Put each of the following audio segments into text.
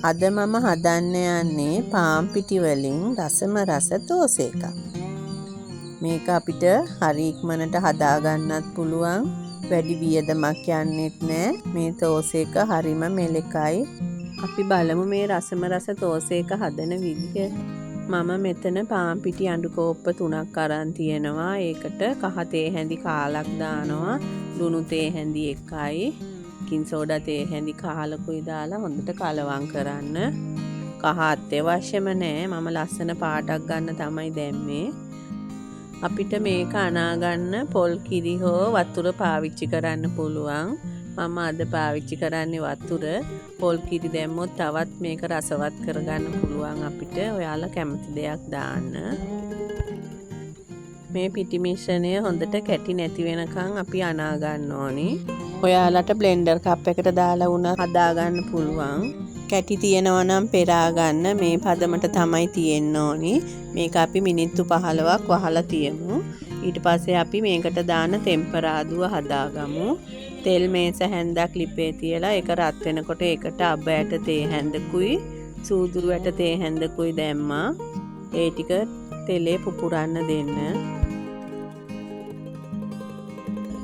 අද මම හදන්න යන්නේ පාම්පිටි වලින් රසම රස දෝස එකක්. මේක අපිට හරි ඉක්මනට හදා ගන්නත් පුළුවන්. වැඩි වියදමක් යන්නෙත් නෑ. මේ දෝස එක හරිම මෙලකයි. අපි බලමු මේ රසම රස දෝස එක හදන විදිය. මම මෙතන පාම්පිටි අඬු කෝප්ප 3ක් අරන් තියෙනවා. ඒකට කහ තේ හැඳි කාලක් දානවා. ලුණු තේ හැඳි 1යි. කින් සෝඩා තේ හැඳි කාලකුයි දාලා හොඳට කලවම් කරන්න. කහ අත්‍යවශ්‍යම නෑ. මම ලස්සන පාටක් ගන්න තමයි දැම්මේ. අපිට මේක අනා ගන්න පොල් කිරි හෝ වතුර පාවිච්චි කරන්න පුළුවන්. මම අද පාවිච්චි කරන්නේ වතුර. පොල් කිරි දැම්මොත් තවත් මේක රසවත් කරගන්න පුළුවන් අපිට. ඔයාලා කැමති දෙයක් දාන්න. මේ පිටි මිශ්‍රණය හොඳට කැටි නැති වෙනකන් අපි අනා ගන්න ඕනි. ඔයාලට බ්ලෙන්ඩර් කප් එකට දාලා වුණා හදා ගන්න පුළුවන්. කැටි තියෙනවා නම් පෙරා ගන්න. මේ පදමට තමයි තියෙන්න ඕනි. මේක අපි මිනිත්තු 15ක් වහලා තියමු. ඊට පස්සේ අපි මේකට දාන තෙම්පරාදුව හදාගමු. තෙල් මේස හැන්දක් ලිපේ තියලා ඒක රත් වෙනකොට ඒකට අබ ඇට තේ හැන්දකුයි සූදුරු ඇට තේ හැන්දකුයි දැම්මා. ඒ ටික තෙලේ පුපුරන්න දෙන්න.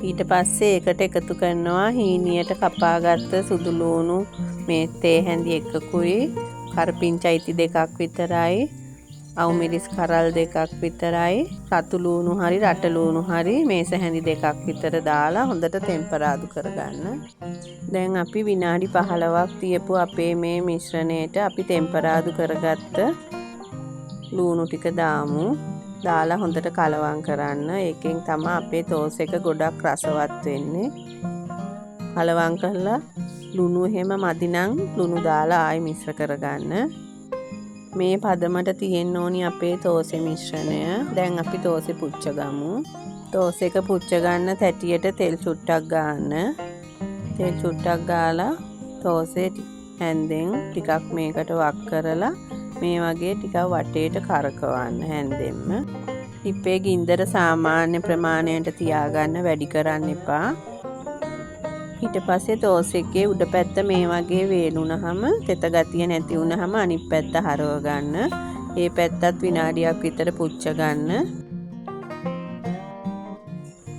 ඊට පස්සේ ඒකට එකතු කරනවා හීනියට කපාගත්ත සුදු ලුණු මේ තේ හැඳි එකකුයි කරපිංචයිති 2ක් විතරයි අවු මිරිස් කරල් 2ක් විතරයි රතු ලුණු හරි රට ලුණු හරි මේස හැඳි 2ක් විතර දාලා හොඳට තෙම්පරාදු කරගන්න. දැන් අපි විනාඩි 15ක් තියපු අපේ මේ මිශ්‍රණයට අපි තෙම්පරාදු කරගත්ත ලුණු ටික දාමු. දාලා හොඳට කලවම් කරන්න. ඒකෙන් තමයි අපේ දෝස එක ගොඩක් රසවත් වෙන්නේ. කලවම් කරලා ලුණු එහෙම මදි නම් ලුණු දාලා ආයි මිශ්‍ර කරගන්න. මේ පදමට තියෙන්න ඕනි අපේ දෝසෙ මිශ්‍රණය. දැන් අපි දෝසෙ පුච්ච ගමු. දෝස එක පුච්ච ගන්න තැටියට තෙල් චුට්ටක් ගන්න. තෙල් චුට්ටක් ගාලා දෝසෙ හැන්දෙන් ටිකක් මේකට වක් කරලා මේ වගේ ටිකක් වටේට කරකවන්න හැන්දෙන්න. ලිපේ ගින්දර සාමාන්‍ය ප්‍රමාණයට තියාගන්න, වැඩි කරන්න එපා. ඊට පස්සේ දෝස එකේ උඩ පැත්ත මේ වගේ වේලුනහම, තෙත ගතිය නැති වුනහම අනිත් පැත්ත හරව ගන්න. ඒ පැත්තත් විනාඩියක් විතර පුච්ච ගන්න.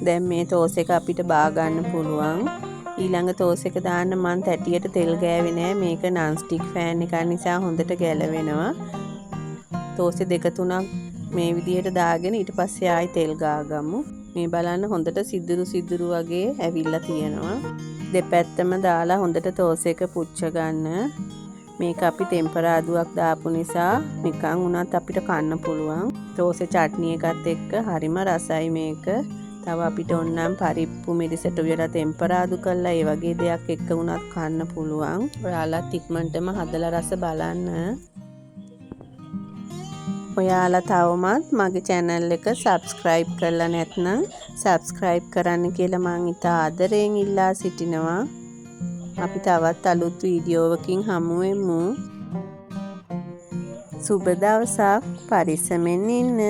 දැන් මේ දෝස එක අපිට බා ගන්න පුළුවන්. ඊළඟ දෝස එක දාන්න මං තැටියට තෙල් ගෑවේ නෑ. මේක නන් ස්ටික් ෆෑන් එක නිසා හොඳට ගැලවෙනවා. දෝස 2-3ක් මේ විදිහට දාගෙන ඊට පස්සේ ආයි තෙල් ගාගමු. මේ බලන්න හොඳට සිදුරු වගේ ඇවිල්ලා තියෙනවා. දෙපැත්තම දාලා හොඳට දෝස එක පුච්ච ගන්න. මේක අපි තෙම්පරාදුවක් දාපු නිසා නිකන් උනත් අපිට කන්න පුළුවන්. දෝස චට්නි එකත් එක්ක හරිම රසයි මේක. තව අපිට ඕනනම් පරිප්පු මිරිසට උයලා තෙම්පරාදු කරලා ඒ වගේ දෙයක් එක්ක වුණත් කන්න පුළුවන්. ඔයාලත් ඉක්මනටම හදලා රස බලන්න. ඔයාලා තවමත් මගේ channel එක subscribe කරලා නැත්නම් subscribe කරන්න කියලා මං ඉතා ආදරයෙන් ඉල්ලා සිටිනවා. අපි තවත් අලුත් වීඩියෝවකින් හමු වෙමු. සුබ දවසක්. පරිස්සමෙන් ඉන්න.